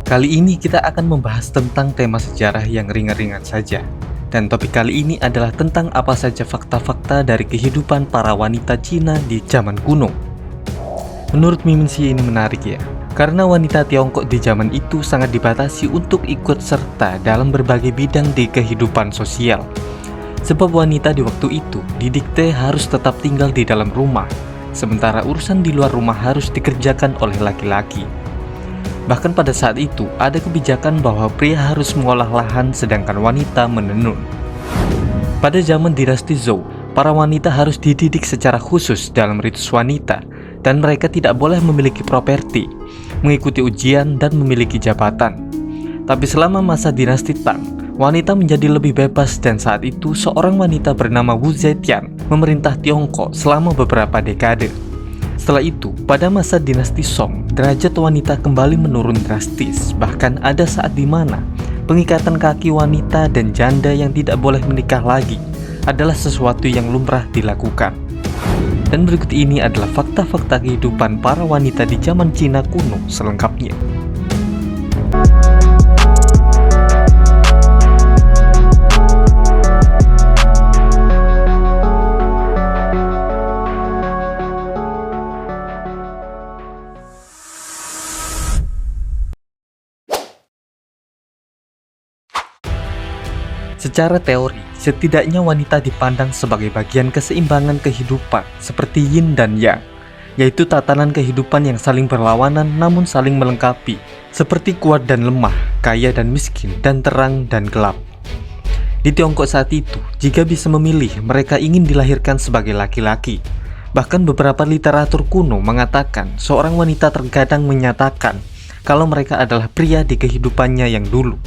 Kali ini kita akan membahas tentang tema sejarah yang ringan-ringan saja. Dan topik kali ini adalah tentang apa saja fakta-fakta dari kehidupan para wanita Cina di zaman kuno. Menurut Mimin Xie ini menarik ya, karena wanita Tiongkok di zaman itu sangat dibatasi untuk ikut serta dalam berbagai bidang di kehidupan sosial. Sebab wanita di waktu itu didikte harus tetap tinggal di dalam rumah, sementara urusan di luar rumah harus dikerjakan oleh laki-laki. Bahkan pada saat itu, ada kebijakan bahwa pria harus mengolah lahan sedangkan wanita menenun. Pada zaman dinasti Zhou, para wanita harus dididik secara khusus dalam ritus wanita, dan mereka tidak boleh memiliki properti, mengikuti ujian, dan memiliki jabatan. Tapi selama masa dinasti Tang, wanita menjadi lebih bebas dan saat itu seorang wanita bernama Wu Zetian memerintah Tiongkok selama beberapa dekade. Setelah itu, pada masa dinasti Song, derajat wanita kembali menurun drastis. Bahkan ada saat di mana pengikatan kaki wanita dan janda yang tidak boleh menikah lagi adalah sesuatu yang lumrah dilakukan. Dan berikut ini adalah fakta-fakta kehidupan para wanita di zaman Cina kuno selengkapnya. Secara teori, setidaknya wanita dipandang sebagai bagian keseimbangan kehidupan seperti yin dan yang, yaitu tatanan kehidupan yang saling berlawanan namun saling melengkapi, seperti kuat dan lemah, kaya dan miskin, dan terang dan gelap. Di Tiongkok saat itu, jika bisa memilih, mereka ingin dilahirkan sebagai laki-laki. Bahkan beberapa literatur kuno mengatakan seorang wanita terkadang menyatakan kalau mereka adalah pria di kehidupannya yang dulu,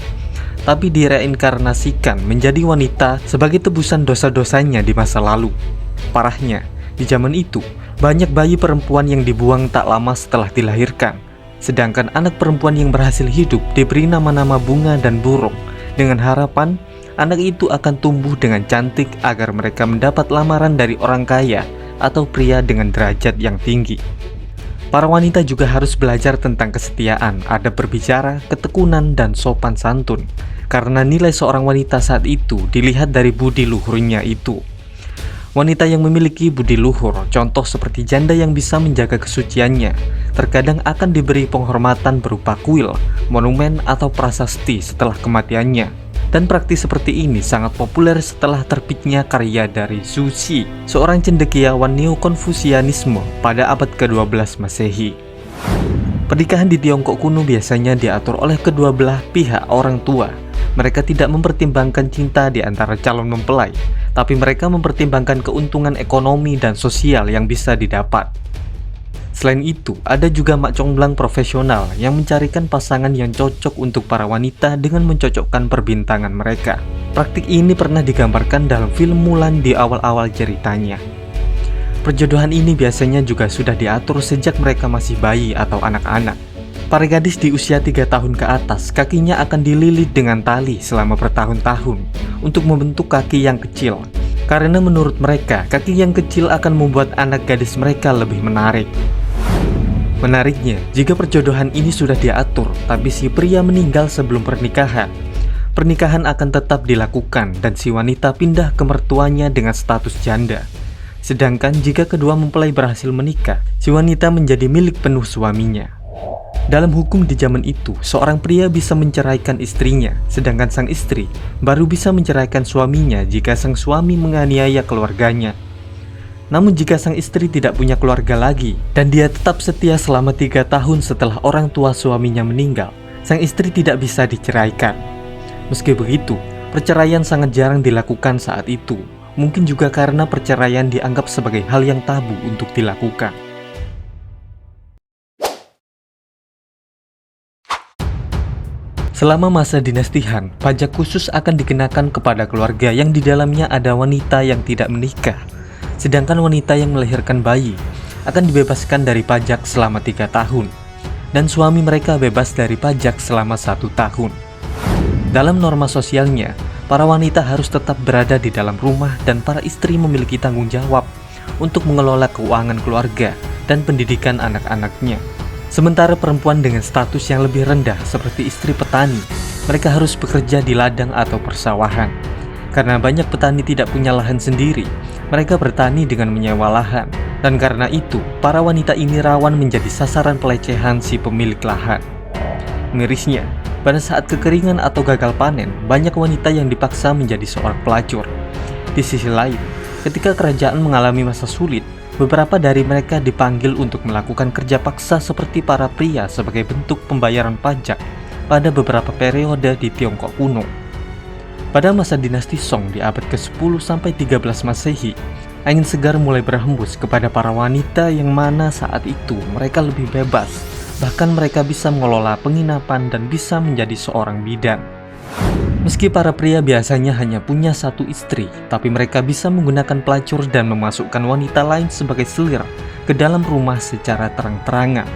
tapi direinkarnasikan menjadi wanita sebagai tebusan dosa-dosanya di masa lalu. Parahnya, di zaman itu, banyak bayi perempuan yang dibuang tak lama setelah dilahirkan, sedangkan anak perempuan yang berhasil hidup diberi nama-nama bunga dan burung, dengan harapan anak itu akan tumbuh dengan cantik agar mereka mendapat lamaran dari orang kaya atau pria dengan derajat yang tinggi. Para wanita juga harus belajar tentang kesetiaan, adab berbicara, ketekunan, dan sopan santun, karena nilai seorang wanita saat itu dilihat dari budi luhurnya itu. Wanita yang memiliki budi luhur, contoh seperti janda yang bisa menjaga kesuciannya, terkadang akan diberi penghormatan berupa kuil, monumen, atau prasasti setelah kematiannya. Dan praktis seperti ini sangat populer setelah terbitnya karya dari Zhu Xi, seorang cendekiawan Neo-Konfusianisme pada abad ke-12 Masehi. Pernikahan di Tiongkok kuno biasanya diatur oleh kedua belah pihak orang tua. Mereka tidak mempertimbangkan cinta di antara calon mempelai, tapi mereka mempertimbangkan keuntungan ekonomi dan sosial yang bisa didapat. Selain itu, ada juga mak comblang profesional yang mencarikan pasangan yang cocok untuk para wanita dengan mencocokkan perbintangan mereka. Praktik ini pernah digambarkan dalam film Mulan di awal-awal ceritanya. Perjodohan ini biasanya juga sudah diatur sejak mereka masih bayi atau anak-anak. Para gadis di usia 3 tahun ke atas, kakinya akan dililit dengan tali selama bertahun-tahun untuk membentuk kaki yang kecil. Karena menurut mereka, kaki yang kecil akan membuat anak gadis mereka lebih menarik. Menariknya, jika perjodohan ini sudah diatur, tapi si pria meninggal sebelum pernikahan, pernikahan akan tetap dilakukan dan si wanita pindah ke mertuanya dengan status janda. Sedangkan jika kedua mempelai berhasil menikah, si wanita menjadi milik penuh suaminya. Dalam hukum di zaman itu, seorang pria bisa menceraikan istrinya, sedangkan sang istri baru bisa menceraikan suaminya jika sang suami menganiaya keluarganya. Namun jika sang istri tidak punya keluarga lagi, dan dia tetap setia selama 3 tahun setelah orang tua suaminya meninggal, sang istri tidak bisa diceraikan. Meski begitu, perceraian sangat jarang dilakukan saat itu, mungkin juga karena perceraian dianggap sebagai hal yang tabu untuk dilakukan. Selama masa dinasti Han, pajak khusus akan dikenakan kepada keluarga yang di dalamnya ada wanita yang tidak menikah. Sedangkan wanita yang melahirkan bayi akan dibebaskan dari pajak selama 3 tahun, dan suami mereka bebas dari pajak selama 1 tahun. Dalam norma sosialnya, para wanita harus tetap berada di dalam rumah dan para istri memiliki tanggung jawab untuk mengelola keuangan keluarga dan pendidikan anak-anaknya. Sementara perempuan dengan status yang lebih rendah seperti istri petani, mereka harus bekerja di ladang atau persawahan. Karena banyak petani tidak punya lahan sendiri, mereka bertani dengan menyewa lahan. Dan karena itu, para wanita ini rawan menjadi sasaran pelecehan si pemilik lahan. Mirisnya, pada saat kekeringan atau gagal panen, banyak wanita yang dipaksa menjadi seorang pelacur. Di sisi lain, ketika kerajaan mengalami masa sulit, beberapa dari mereka dipanggil untuk melakukan kerja paksa seperti para pria sebagai bentuk pembayaran pajak pada beberapa periode di Tiongkok kuno. Pada masa dinasti Song di abad ke-10 sampai 13 Masehi, angin segar mulai berhembus kepada para wanita yang mana saat itu mereka lebih bebas. Bahkan mereka bisa mengelola penginapan dan bisa menjadi seorang bidan. Meski para pria biasanya hanya punya satu istri, tapi mereka bisa menggunakan pelacur dan memasukkan wanita lain sebagai selir ke dalam rumah secara terang-terangan.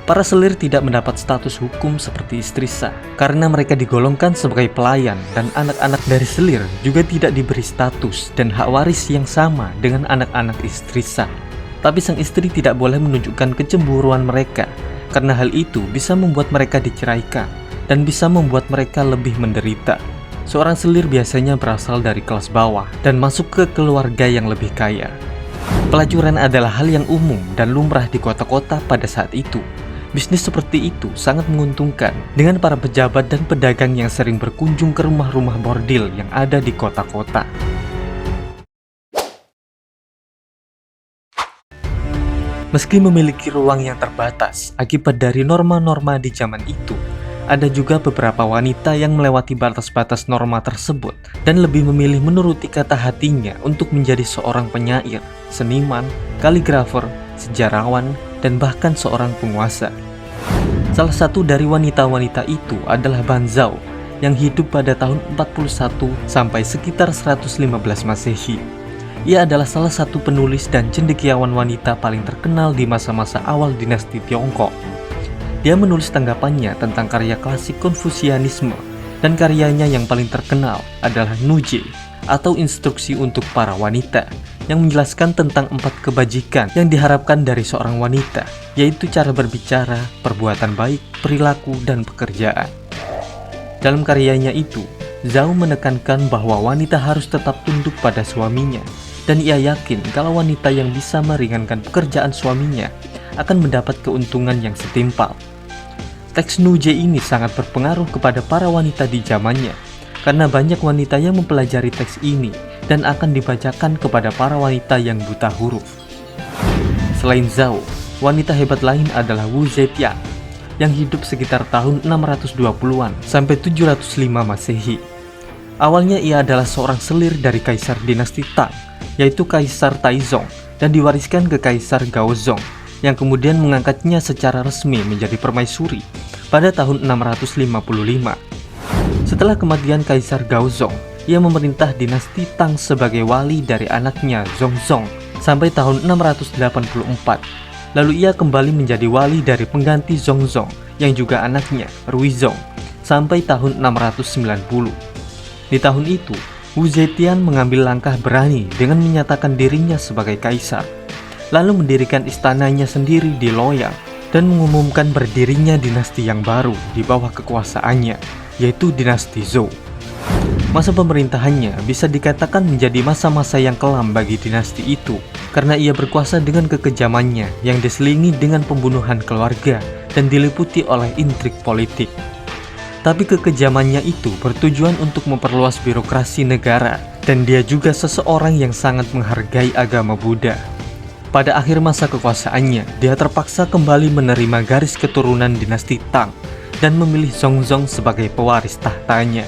Para selir tidak mendapat status hukum seperti istri sah, karena mereka digolongkan sebagai pelayan dan anak-anak dari selir juga tidak diberi status dan hak waris yang sama dengan anak-anak istri sah. Tapi sang istri tidak boleh menunjukkan kecemburuan mereka, karena hal itu bisa membuat mereka diceraikan dan bisa membuat mereka lebih menderita. Seorang selir biasanya berasal dari kelas bawah dan masuk ke keluarga yang lebih kaya. Pelacuran adalah hal yang umum dan lumrah di kota-kota pada saat itu. Bisnis seperti itu sangat menguntungkan dengan para pejabat dan pedagang yang sering berkunjung ke rumah-rumah bordil yang ada di kota-kota. Meski memiliki ruang yang terbatas akibat dari norma-norma di zaman itu, ada juga beberapa wanita yang melewati batas-batas norma tersebut dan lebih memilih menuruti kata hatinya untuk menjadi seorang penyair, seniman, kaligrafer, sejarawan, dan bahkan seorang penguasa. Salah satu dari wanita-wanita itu adalah Ban Zhao yang hidup pada tahun 41 sampai sekitar 115 Masehi. Ia adalah salah satu penulis dan cendekiawan wanita paling terkenal di masa-masa awal dinasti Tiongkok. Dia menulis tanggapannya tentang karya klasik Konfusianisme, dan karyanya yang paling terkenal adalah Nuje atau instruksi untuk para wanita, yang menjelaskan tentang 4 kebajikan yang diharapkan dari seorang wanita, yaitu cara berbicara, perbuatan baik, perilaku, dan pekerjaan. Dalam karyanya itu, Zhao menekankan bahwa wanita harus tetap tunduk pada suaminya, dan ia yakin kalau wanita yang bisa meringankan pekerjaan suaminya akan mendapat keuntungan yang setimpal. Teks Nuje ini sangat berpengaruh kepada para wanita di zamannya, karena banyak wanita yang mempelajari teks ini dan akan dibacakan kepada para wanita yang buta huruf. Selain Zhao, wanita hebat lain adalah Wu Zetian yang hidup sekitar tahun 620-an sampai 705 Masehi. Awalnya ia adalah seorang selir dari kaisar dinasti Tang, yaitu Kaisar Taizong, dan diwariskan ke Kaisar Gaozong, yang kemudian mengangkatnya secara resmi menjadi permaisuri pada tahun 655. Setelah kematian Kaisar Gaozong, ia memerintah dinasti Tang sebagai wali dari anaknya Zhongzong sampai tahun 684. Lalu ia kembali menjadi wali dari pengganti Zhongzong yang juga anaknya Ruizong sampai tahun 690. Di tahun itu, Wu Zetian mengambil langkah berani dengan menyatakan dirinya sebagai kaisar, lalu mendirikan istananya sendiri di Luoyang dan mengumumkan berdirinya dinasti yang baru di bawah kekuasaannya, yaitu dinasti Zhou. Masa pemerintahannya bisa dikatakan menjadi masa-masa yang kelam bagi dinasti itu, karena ia berkuasa dengan kekejamannya yang diselingi dengan pembunuhan keluarga dan diliputi oleh intrik politik. Tapi kekejamannya itu bertujuan untuk memperluas birokrasi negara, dan dia juga seseorang yang sangat menghargai agama Buddha. Pada akhir masa kekuasaannya, dia terpaksa kembali menerima garis keturunan dinasti Tang dan memilih Zhongzong sebagai pewaris tahtanya.